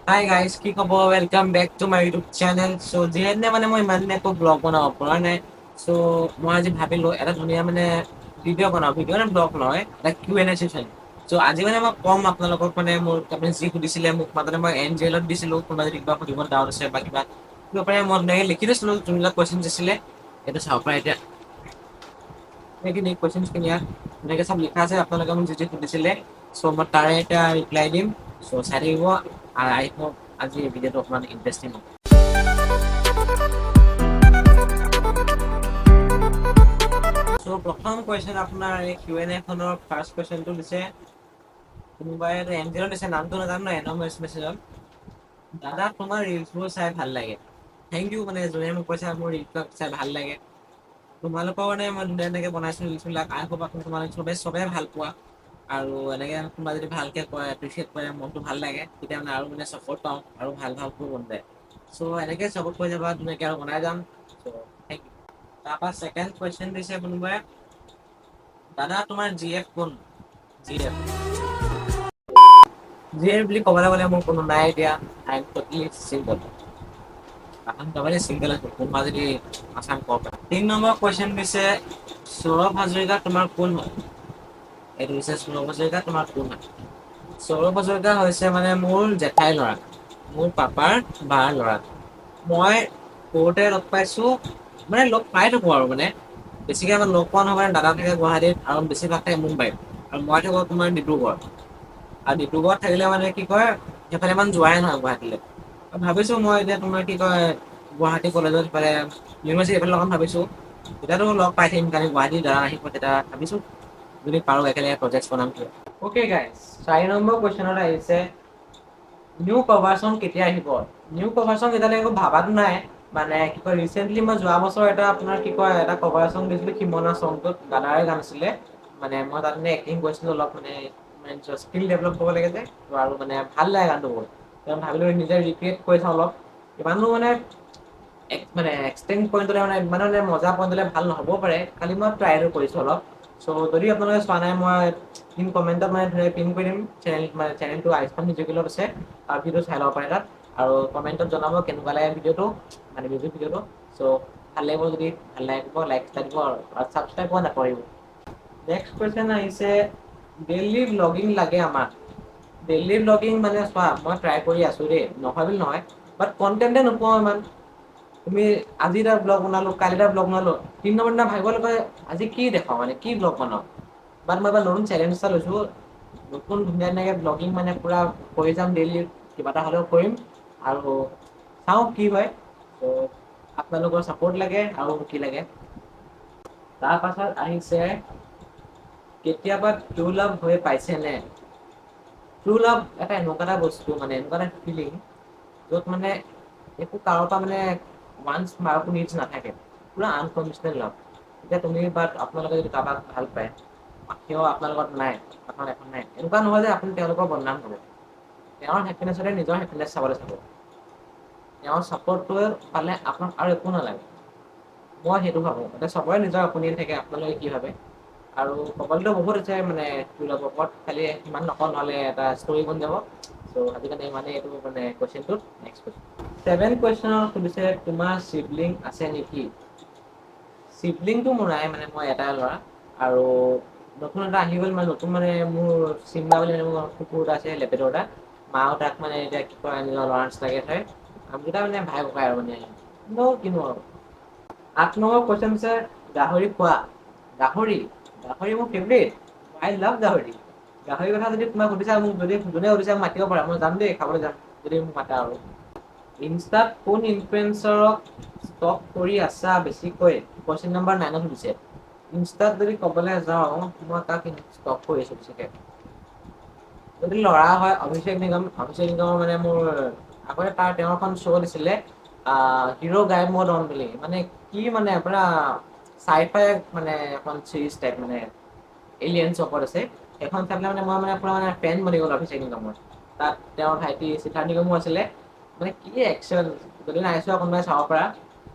হাই guys, কি খবৰ? Welcome back to my YouTube channel. So' যিহেতু মানে মই ইমান দিনে একো ব্লগ বনাব পৰা নাই, চ' মই আজি ভাবিলোঁ এটা ধুনীয়া মানে ভিডিঅ' বনাওঁ। ভিডিঅ' মানে ব্লগ নহয়, এটা Q&A ছেশ্যন। চ' আজি মানে মই ক'ম আপোনালোকক মানে মোৰ আপুনি যি সুধিছিলে মোক মাজতে মই NGL-ত দিছিলোঁ, কোনোবা যদি কিবা সুধিব ডাউট আছে বা কিবা দিব পাৰে মই ধুনীয়াকৈ লিখি দিছিলোঁ যোনবিলাক কুৱেশ্যনছ আছিলে। এইটো চাব পাৰে এতিয়া সেইখিনি কুৱেশ্যনছখিনি ইয়াত ধুনীয়াকৈ চব লিখা আছে আপোনালোকে মোক যি যি সুধিছিলে। চ' মই তাৰে এতিয়া ৰিপ্লাই দিম। চ' চাই থাকিব আৰু আই হোপ আজি এই ভিডিঅ'টো অকণমান ইণ্টাৰেষ্টিং হ'ব। চ' প্ৰথম কুৱেশ্যন আপোনাৰ এই Q&A খনৰ ফাৰ্ষ্ট কুৱেশ্যনটো দিছে কোনোবাই NGL-ত দিছে, নামটো নাজানো ন, এন'নিমাছ মেছেজত। দাদা তোমাৰ ৰিলছবোৰ চাই ভাল লাগে। থেংক ইউ, মানে যোনে মোক কৈছে মোৰ ৰিলছবিলাক চাই ভাল লাগে। তোমালোকৰ মানে মই ধুনীয়াকৈ বনাইছোঁ ৰিলছবিলাক। আই হোপ তোমালোক চবেই ভাল পোৱা আৰু এনেকৈ কোনোবা যদি ভালকৈ কয়, এপ্ৰিচিয়েট কৰে, মনটো ভাল লাগে, তেতিয়া মানে আৰু মানে ছাপোৰ্ট পাওঁ আৰু ভাল কৰিব মন যায়। চ' এনেকৈ ছাপোৰ্ট কৰি যাবা, ধুনীয়াকৈ আৰু বনাই যাম। চ' থেংক ইউ। তাৰপৰা ছেকেণ্ড কুৱেশ্যন দিছে কোনোবাই, দাদা তোমাৰ GF কোন? GF বুলি ক'বলৈ গ'লে মোৰ কোনো নাই এতিয়া। I am totally single. Single আছোঁ, কোনোবা যদি আচাম ক'ব পাৰে। 3 নম্বৰ কুৱেশ্যন দিছে সৌৰভ হাজৰিকা তোমাৰ কোন হয়? এইটো দিছে সৌৰভ হাজৰিকা তোমাৰ কোন হয়? সৌৰভ হাজৰিকা হৈছে মানে মোৰ জেঠাইৰ ল'ৰা, মোৰ পাপাৰ বাৰ ল'ৰা। মই সৰুতে লগ পাইছোঁ, মানে লগ পাই থাকোঁ আৰু মানে বেছিকৈ আমাৰ লগ পোৱা নহয়। দাদা থাকে গুৱাহাটীত আৰু বেছিভাগ থাকে মুম্বাইত, আৰু মই থাকোঁ তোমাৰ ডিব্ৰুগড়ত। আৰু ডিব্ৰুগড়ত থাকিলে মানে কি কয়, সেইফালে ইমান যোৱাই নহয় গুৱাহাটীলৈ। ভাবিছোঁ মই এতিয়া তোমাৰ কি কয় গুৱাহাটী কলেজত ইফালে ইউনিভাৰ্চিটি এইফালে লগাম ভাবিছোঁ। তেতিয়াতো লগ পাই থাকিম, কাৰণ গুৱাহাটী দাদা আহিব, তেতিয়া ভাবিছোঁ যদি পাৰোঁ একেলগে প্ৰজেক্ট বনাম। অ'কে গাইজ, 4 নম্বৰ কুৱেশ্যনত আহিছে নিউ কভাৰ চং কেতিয়া আহিব? নিউ কভাৰ চং এতিয়ালৈকে একো ভাবাতো নাই। মানে কি কয় ৰিচেণ্টলি মই যোৱা বছৰ এটা আপোনাৰ কি কয় এটা কভাৰ চং দিছিলোঁ, সিমনা চংটোত দাদাৰে গান আছিলে। মানে মই তাত মানে এক্টিং কৰিছিলোঁ অলপ, মানে স্কিল ডেভেলপ কৰিব লাগে যে, আৰু মানে ভাল লাগে গানটো বহুত। ভাবিলোঁ নিজে ৰিক্ৰিয়েট কৰি চাওঁ অলপ। ইমানো মানে এক্সটেণ্ড কৰি দিলে মানে ইমানো মানে মজা পইণ্ট দিলে ভাল নহ'বও পাৰে, খালি মই ট্ৰাইটো কৰিছোঁ অলপ। চ' যদি আপোনালোকে চোৱা নাই, মই পিন কমেণ্টত মানে পিন কৰি দিম চেনেলটো আইচফান মিউজিকেলত আছে, আৰু ভিডিঅ' চাই ল'ব পাৰে তাত। আৰু কমেণ্টত জনাব কেনেকুৱা লাগে ভিডিঅ'টো, মানে মিউজিক ভিডিঅ'টো। চ' ভাল লাগিব যদি ভাল লাগিব, লাইক দিব আৰু ছাবস্ক্ৰাইব নকৰিব। নেক্সট কুৱেশ্যন আহিছে ডেইলি ব্লগিং লাগে আমাক। ডেইলি ব্লগিং মানে চোৱা, মই ট্ৰাই কৰি আছোঁ দেই, নহয় বুলি নহয়, বাট কণ্টেণ্টে নোপোৱা ইমান। তুমি আজি এটা ব্লগ বনালোঁ, কালি এটা ব্লগ বনালোঁ, 3 নম্বৰ দিনা ভাবিব লাগিব আজি কি দেখাওঁ, মানে কি ব্লগ বনাওঁ। বাট মই এবাৰ নতুন চেলেঞ্জ এটা লৈছোঁ, নতুন ধুনীয়াকৈ ব্লগিং মানে পূৰা কৰি যাম ডেইলি, কিবা এটা হ'লেও কৰিম আৰু চাওঁ কি হয়। ত' আপোনালোকৰ ছাপোৰ্ট লাগে আৰু কি লাগে। তাৰপাছত আহিছে কেতিয়াবা ট্ৰু লাভ হৈ পাইছেনে? ট্ৰু লাভ এটা এনেকুৱা এটা বস্তু, মানে এনেকুৱা এটা ফিলিং য'ত মানে একো কাৰো পৰা মানে ৱান্টছ একো নিডছ নাথাকে, পুৰা আনকণ্ডিচনেল লাভ। এতিয়া তুমি বা আপোনালোকে যদি কাৰোবাক ভাল পায়, তেওঁ আপোনাৰ লগত নাই, আপোনাৰ এখন নাই, এনেকুৱা নহয় যে আপুনি তেওঁলোকৰ বদনাম হ'ব। তেওঁৰ হেপিনেছতে নিজৰ হেপিনেছ চাবলৈ চাব। তেওঁৰ ছাপোৰ্টটোৱে পালে আপোনাক আৰু একো নালাগে। মই সেইটো ভাবোঁ। এতিয়া চবৰে নিজৰ অপিনিয়ন থাকে, আপোনালোকে কি ভাবে। আৰু ক'বলৈতো বহুত আছে মানে ট্ৰু লাভৰ ওপৰত, খালি ইমান নকওঁ নহ'লে এটা ষ্টৰি বনি যাব। চ' আজিকালি ইমানেই এইটো মানে কুৱেশ্যনটোত। নেক্সট কুৱেশ্যন 7 কুৱেশ্যনত সুধিছে তোমাৰ চিবলিং আছে নেকি? চিবলিংটো মোৰ নাই, মানে মই এটাই ল'ৰা। আৰু নতুন এটা আহি গ'ল, মানে নতুন মানে মোৰ চিমলা বুলি মোৰ কুকুৰ এটা আছে, লেব্ৰেডৰ এটা। মায়েও তাক মানে এতিয়া কি কয় নিজৰ ল'ৰা নিচিনাকৈ থয়। আমি দুটা মানে ভাই ককাই আৰু মানে কিনো আৰু। 8 নম্বৰ কুৱেশ্যন হৈছে গাহৰি খোৱা? গাহৰি মোৰ ফেভৰেট, আই লাভ গাহৰি। গাহৰিৰ কথা যদি তোমাক সুধিছা, মোক যদি যোনে সুধিছে মাতিব পাৰা, মই যাম দেই, খাবলৈ যাম যদি মোক মাতা আৰু। ইনষ্টাত কোন ইনফ্লুৱেঞ্চাৰক ষ্টক কৰি আছা বেছিকৈ? কুৱেশ্যন নম্বৰ 9ত সুধিছে। ইনষ্টাত যদি ক'বলৈ যাওঁ, মই কাক ষ্টক কৰি আছোঁ বেছিকৈ? যদি ল'ৰা হয় অভিষেক নিগম। অভিষেক নিগমৰ মানে মোৰ আগতে তেওঁৰ এখন শ্ব' দিছিলে হিৰো গায়ব মই ডন বুলি, মানে কি মানে পুৰা চাই-ফাই মানে এখন চিৰিজ টাইপ, মানে এলিয়েনছৰ ওপৰত আছে। সেইখন চাই পেলাই মানে মই মানে পুৰা মানে ফেন বনি গ'লো অভিষেক নিগমৰ। তাত তেওঁৰ ভাইটি সিদ্ধাৰ্থ নিগমো আছিলে। মানে কি একচন, যদি নাই চোৱা কোনোবাই চাব পাৰা।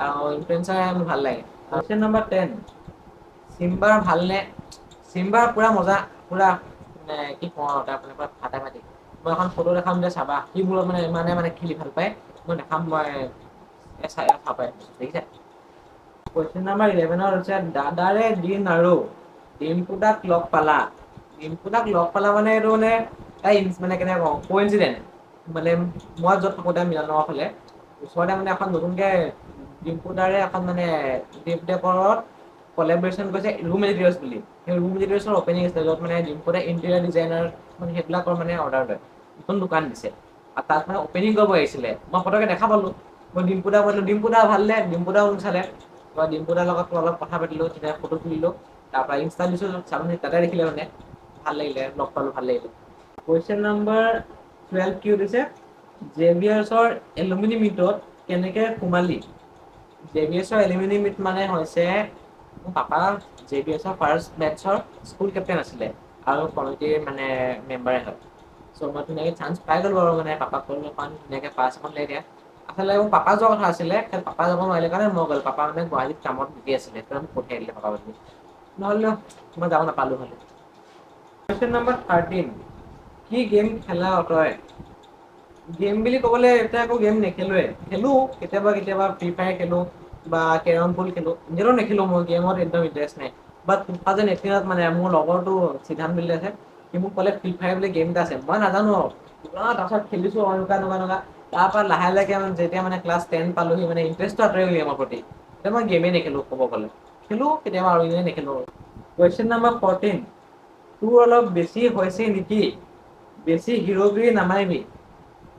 আৰু ইনফ্লুৱেঞ্চাৰ মোৰ ভাল লাগে। কুৱেশ্যন নম্বৰ 10 চিম্বাৰ ভালনে? চিম্বাৰ পুৰা মজা, পুৰা মানে কি কওঁ আৰু তাৰ মানে পুৰা ফাটাফাটি। মই এখন ফটো দেখাম যে চাবা সি মোৰ মানে ইমানে মানে খেলি ভাল পায় মই দেখাম মই চাই পাই দেখিছে কুৱেশ্যন নম্বৰ 11 হৈছে দাদাৰে দিন আৰু ডিম্পুদাক লগ পালা ডিম্পুদাক লগ পালা মানে এইটো মানে মানে কেনেকে কওঁ কোইনচিডেন্ট মানে মই য'ত থাকোঁ মিলনৰ ফালে ওচৰতে মানে এখন নতুনকে ডিম্পুদাৰে এখন মানে দেৱদেৱৰত কলেবৰেশ্যন কৰিছে ৰুম এডিটৰ্ছ বুলি সেই ৰুম এডিটৰ্ছৰ অপেনিং আছে য'ত মানে ডিম্পুদাই ইণ্টেৰিয়াৰ ডিজাইনাৰ মানে সেইবিলাকৰ মানে অৰ্ডাৰ লয় নতুন দোকান দিছে আৰু তাত মানে অপেনিং কৰিব আহিছিলে মই ফটকে দেখা পালোঁ মই ডিম্পুদা কৈছিলোঁ ডিম্পুদা ভালনে ডিম্পুদাও মোক চালে ডিম্পুদাৰ লগত অলপ কথা পাতিলোঁ তেতিয়া ফটো তুলিলোঁ তাৰপৰা ইনষ্টা দিছোঁ চাবলৈ তাতে দেখিলে মানে ভাল লাগিলে লগ পালোঁ ভাল লাগিলে কুৱেশ্যন নম্বৰ 12 কি সুধিছে জেভিয়াৰ্ছৰ এলুমিনি মিটত কেনেকে সোমালি জেভিয়াৰ্ছৰ এলুমিনি মিট মানে হৈছে মোৰ পাপা জেভিয়াৰ্ছৰ ফাৰ্ষ্ট বেটছৰ স্কুল কেপ্টেইন আছিলে আৰু কমিটিৰ মানে মেম্বাৰে হয় চ' মই ধুনীয়াকৈ চান্স পাই গ'লোঁ আৰু মানে পাপাক ক'লোঁ এখন ধুনীয়াকৈ পাছ এখন লৈ দিয়া আচলতে মোৰ পাপা যোৱা কথা আছিলে পাপা যাব নোৱাৰিলে কাৰণে মই গ'লোঁ পাপা মানে গুৱাহাটীত কামত বিজি আছিলে মোক পঠিয়াই দিলে পাপা বুলি নহ'লে মই যাব নাপালোঁ হ'লে কুৱেশ্যন নম্বৰ 13 কি গেম খেলা তই গেম বুলি ক'বলৈ এতিয়া একো গেম নেখেলোৱে খেলোঁ কেতিয়াবা কেতিয়াবা ফ্ৰী ফায়াৰ খেলোঁ বা কেৰম বল খেলোঁ নিজৰো নেখেলোঁ মই গেমত একদম ইণ্টাৰেষ্ট নাই বাট 2018 মানে মোৰ লগৰটো সিদ্ধান্ত বুলি আছে সি মোক ক'লে ফ্ৰী ফায়াৰ বুলি গেম এটা আছে মই নাজানো আৰু তাৰপিছত খেলিছোঁ এনেকুৱা তাৰপৰা লাহে লাহে যেতিয়া মানে ক্লাছ 10 পালোহি মানে ইণ্টাৰেষ্টটো আঁতৰি গ'ল গেমৰ প্ৰতি এতিয়া মই গেমেই নেখেলোঁ ক'ব গ'লে খেলোঁ কেতিয়াবা আৰু এনেই নেখেলোঁ কুৱেশ্যন নম্বৰ 14 তোৰ অলপ বেছি হৈছে নেকি বেছি হিৰ'গিৰি নামাৰিবি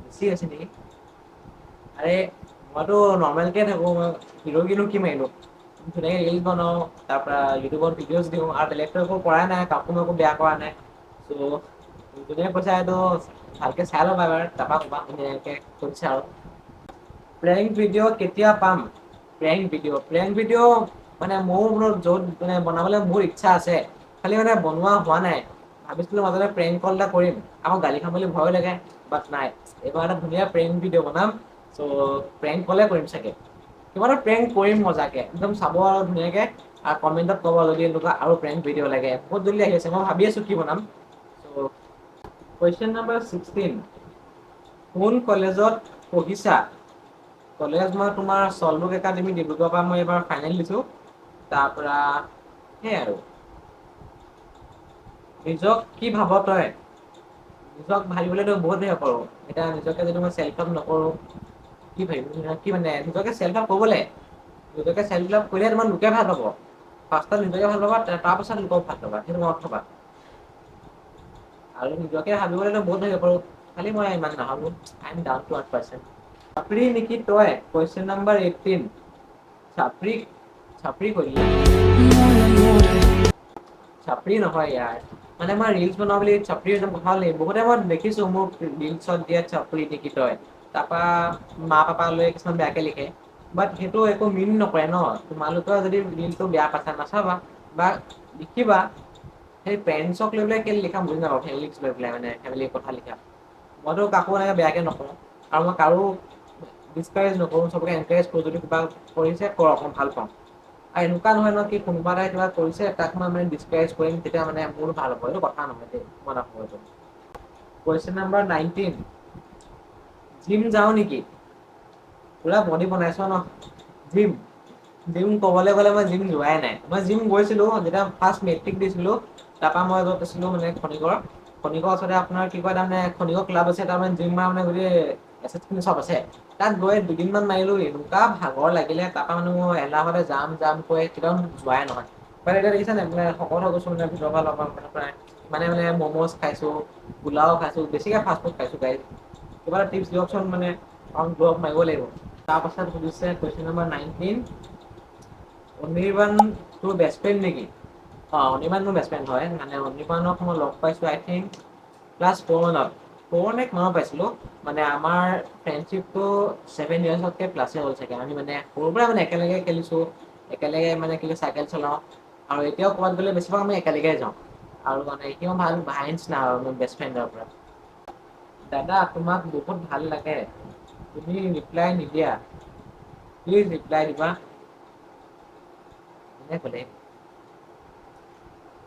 বেছি হৈছে নেকি আৰে মইতো নৰ্মেলকৈ থাকোঁ মই হিৰ'গিৰিনো কি মাৰিলোঁ ধুনীয়াকৈ ৰিলচ বনাওঁ তাৰপৰা ইউটিউবত ভিডিঅ'জ দিওঁ আৰু বেলেগটো একো কৰাই নাই কাকো মই একো বেয়া কৰা নাই চ' যোনে কৈছা এইটো ভালকৈ চাই ল'বা এবাৰ তাৰপৰা ক'বা ধুনীয়াকৈ কৈছে আৰু প্ৰেংক ভিডিঅ' কেতিয়া পাম প্ৰেংক ভিডিঅ' মানে মোৰ য'ত মানে বনাবলৈ মোৰ ইচ্ছা আছে খালি মানে বনোৱা হোৱা নাই ভাবিছিলোঁ মাজতে প্ৰেংক কল এটা কৰিম আকৌ গালি খাম বুলি ভয়ো লাগে বাট নাই এইবাৰ এটা ধুনীয়া প্ৰেংক ভিডিঅ' বনাম চ' প্ৰেংক কলে কৰিম চাগে কিবা এটা প্ৰেংক কৰিম মজাকে একদম চাব আৰু ধুনীয়াকৈ আৰু কমেণ্টত ক'ব যদি এনেকুৱা আৰু প্ৰেংক ভিডিঅ' লাগে বহুত জল্দি আহি আছে মই ভাবি আছোঁ কি বনাম চ' কুৱেশ্যন নম্বৰ 16 কোন কলেজত পঢ়িছা কলেজ মই তোমাৰ চল্টব্ৰুক একাডেমী ডিব্ৰুগড়ৰ পৰা মই এইবাৰ ফাইনেল দিছোঁ তাৰপৰা সেয়াই আৰু নিজক কি ভাব তই নিজক ভাবিবলৈতো বহুত হেৰি কৰোঁ এতিয়া নিজকে যদি মই চেল্ফ লভ নকৰোঁ কি ভাবিম কি মানে নিজকে চেল্ফ লভ কৰিব লাগে নিজকে চেল্ফ লভ কৰিলে তোমাৰ লোকে ভাল পাব ফাৰ্ষ্টত নিজকে ভাল পাবা তাৰপাছত লোকক ভাল পাবা সেইটো মনত থবা আৰু নিজকে ভাবিবলৈতো বহুত হেৰি কৰোঁ খালি মই ইমান নাভাবোঁ I am down to earth person চাপৰি নেকি তই কুৱেশ্যন নম্বৰ 18 চাপৰি কৰিলি চাপৰি নহয় ইয়াৰ মানে মই ৰিলচ বনাওঁ বুলি চাপৰি একদম কথা নেকি বহুতে মই দেখিছোঁ মোক ৰিলচত দিয়ে চাপৰি নেকি তই তাৰপৰা মা পাপালৈ কিছুমান বেয়াকৈ লিখে বাট সেইটো একো মিন নকৰে ন তোমালোকেও যদি ৰিলচটো বেয়া পাইছা নাচাবা বা লিখিবা সেই পেৰেণ্টছক লৈ পেলাই কেলৈ লিখা বুজি নাপাওঁ ফেমিলিক লৈ পেলাই মানে ফেমিলিৰ কথা লিখা মইতো কাকো এনেকৈ বেয়াকৈ নকওঁ আৰু মই কাৰো ডিছকাৰেজ নকৰোঁ চবকে এনকাৰেজ কৰোঁ যদি কিবা কৰিছে কৰক মই ভাল পাওঁ আৰু এনেকুৱা নহয় ন কি কোনোবা এটাই কিবা কৰিছে তাক মই মানে ডিছকাৰেজ কৰিম তেতিয়া মানে মোৰ ভাল হ'ব এইটো কথা নহয় দেই মই নাভাবোঁ এইটো কুৱেশ্যন নম্বৰ 19 জিম যাওঁ নেকি পুৰা বডি বনাইছ ন জিম ক'বলৈ গ'লে মই জিম যোৱাই নাই মই জিম গৈছিলোঁ যেতিয়া ফাৰ্ষ্ট মেট্ৰিক দিছিলোঁ তাৰপৰা মই য'ত আছিলোঁ মানে খনিকৰ ওচৰতে আপোনাৰ কি কয় তাৰমানে খনিকৰ ক্লাব আছে তাৰমানে জিম মানে গোটেই এছেটখিনি চব আছে তাত গৈ দুদিনমান মাৰিলোঁ এনেকুৱা ভাগৰ লাগিলে তাৰপৰা মানে মই এলাহতে যাম কৈ কেতিয়াও যোৱাই নহয় মানে এতিয়া দেখিছা নাই মানে শকত হৈ গৈছোঁ মানে ভিতৰৰ পৰা লগৰ মানে ম'ম'জ খাইছোঁ পোলাও খাইছোঁ বেছিকৈ ফাষ্ট ফুড খাইছোঁ গাইজ কিবা এটা টিপছ দিয়কচোন মানে কাৰণ গ্ৰ' আপ মাৰিব লাগিব তাৰপাছত সুধিছে কুৱেশ্যন নম্বৰ 19 অনিৰ্বাণ তোৰ বেষ্ট ফ্ৰেণ্ড নেকি অনিৰ্বাণ মোৰ বেষ্ট ফ্ৰেণ্ড হয় মানে অনিৰ্বাণক মই লগ পাইছোঁ আই থিংক ক্লাছ 4 মানত পাইছিলোঁ মানে আমাৰ ফ্ৰেণ্ডশ্বিপটো 7 ইয়াৰ্ছতকৈ প্লাছে হ'ল চাগে আমি মানে সৰুৰ পৰা মানে একেলগে খেলিছোঁ একেলগে মানে চাইকেল চলাওঁ আৰু এতিয়াও ক'ৰবাত গ'লে বেছিভাগ আমি একেলগে যাওঁ আৰু মানে এতিয়াও ভাল ভাই নিচিনা আৰু মোৰ বেষ্ট ফ্ৰেণ্ডৰ পৰা দাদা তোমাক বহুত ভাল লাগে তুমি ৰিপ্লাই নিদিয়া প্লিজ ৰিপ্লাই দিবা কোনে ক'লে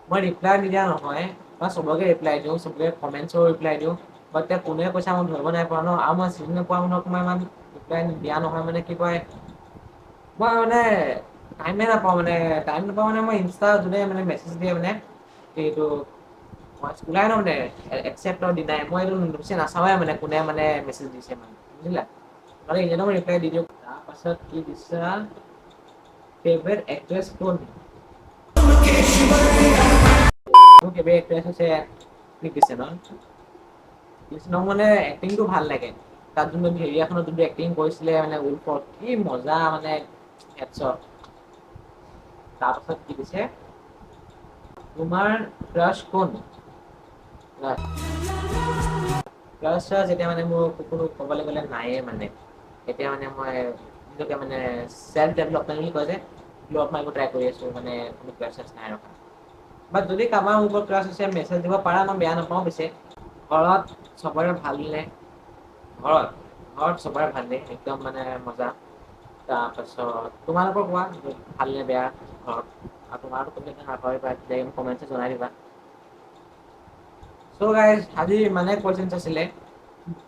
মই ৰিপ্লাই নিদিয়া নহয় মই চবকে ৰিপ্লাই দিওঁ চবকে কমেণ্টছৰো ৰিপ্লাই দিওঁ বাট এতিয়া কোনে কৈছে মই ধৰিব নাই পৰা ন, আৰু মই চিনি নোপোৱা মানুহক মই ইমান ৰিপ্লাই দিয়া নহয়, মানে কি কয় মই মানে টাইমে নাপাওঁ মানে মই ইনষ্টা যোনে মানে মেছেজ দিয়ে মানে এইটো ওলাই ন মানে একচেপ্ট অৰ ডিনাই, মই এইটো নাচাওঁৱে মানে কোনে মানে মেছেজ দিছে মানে বুজিলা, মানে এনেও ৰিপ্লাই দি দিওঁ। তাৰপাছত কি দিছা ফেভৰেট এক্ট্ৰেছ কোন? মোৰ ফেভৰেট এক্ট্ৰেছ হৈছে কৃতি শ্বেনন মানে এক্টিংটো ভাল লাগে, তাত যোনটো ভেৰিয়াখনত যোনটো এক্টিং কৰিছিলে মানে উলফত কি মজা মানে হেডছট। তাৰপাছত কি দিছে তোমাৰ ক্ৰাছ কোন? ক্ৰাছ এতিয়া মানে মোৰ কোনো ক'বলৈ গ'লে নায়ে মানে, এতিয়া মানে মই নিজকে মানে চেল্ফ ডেভেলপমেণ্ট বুলি কয় যে গ্ৰ' আপ মাৰিব ট্ৰাই কৰি আছোঁ, মানে কোনো ক্ৰাছ চাছ নাই ৰখা। বাট যদি কাৰোবাৰ মোৰ ওপৰত ক্ৰাছ আছে মেছেজ দিব পাৰা, মই বেয়া নাপাওঁ পিছে। ঘৰত চবৰে ভালনে? ঘৰত চবৰে ভালেই একদম মানে মজা। তাৰপাছত তোমালোকৰ কোৱা ভালনে বেয়া ঘৰত? আৰু তোমাৰতো কমেন্টত জনাই দিবা। চ' গাইজ আজি ইমানে কুৱেশ্যনছ আছিলে,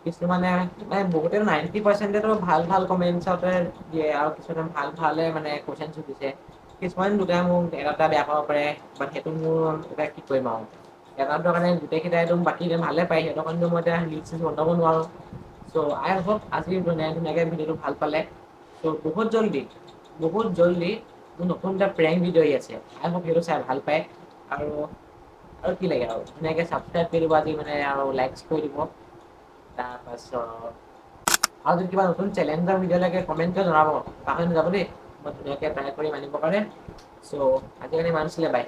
কিছুমানে মানে বহুতে 90%টো ভাল ভাল কমেন্টছতে দিয়ে, আৰু কিছুমানে ভাল ভালে মানে কুৱেশ্যন সুধিছে, কিছুমান দুটাই মোক এটা বেয়া পাব পাৰে, বাট সেইটো মোৰ এতিয়া কি কৰিম আৰু এটাৰ কাৰণে গোটেইকেইটাই বাকী ভালে পায়, সিহঁতৰ কাৰণেতো মই এতিয়া লিষ্ট চিষ্ট বনাব নোৱাৰোঁ। চ' আই হোপ আজি ধুনীয়াকৈ ভিডিঅ'টো ভাল পালে। চ' বহুত জল্দি মোৰ নতুন এটা প্ৰেংক ভিডিঅ' আহি আছে, আই হোপ সেইটো চাই ভাল পায়। আৰু কি লাগে আৰু ধুনীয়াকে ছাবস্ক্ৰাইব কৰি দিব আজি মানে আৰু লাইকছ কৰি দিব। তাৰপাছত আৰু যদি কিবা নতুন চেলেঞ্জৰ ভিডিঅ' লাগে কমেন্ট কৰি জনাব, পাহৰি নাযাব দেই, মই ধুনীয়াকৈ ট্ৰাই কৰিম আনিবৰ কাৰণে। চ' আজিৰ কাৰণে ইমান আছিলে, বাই।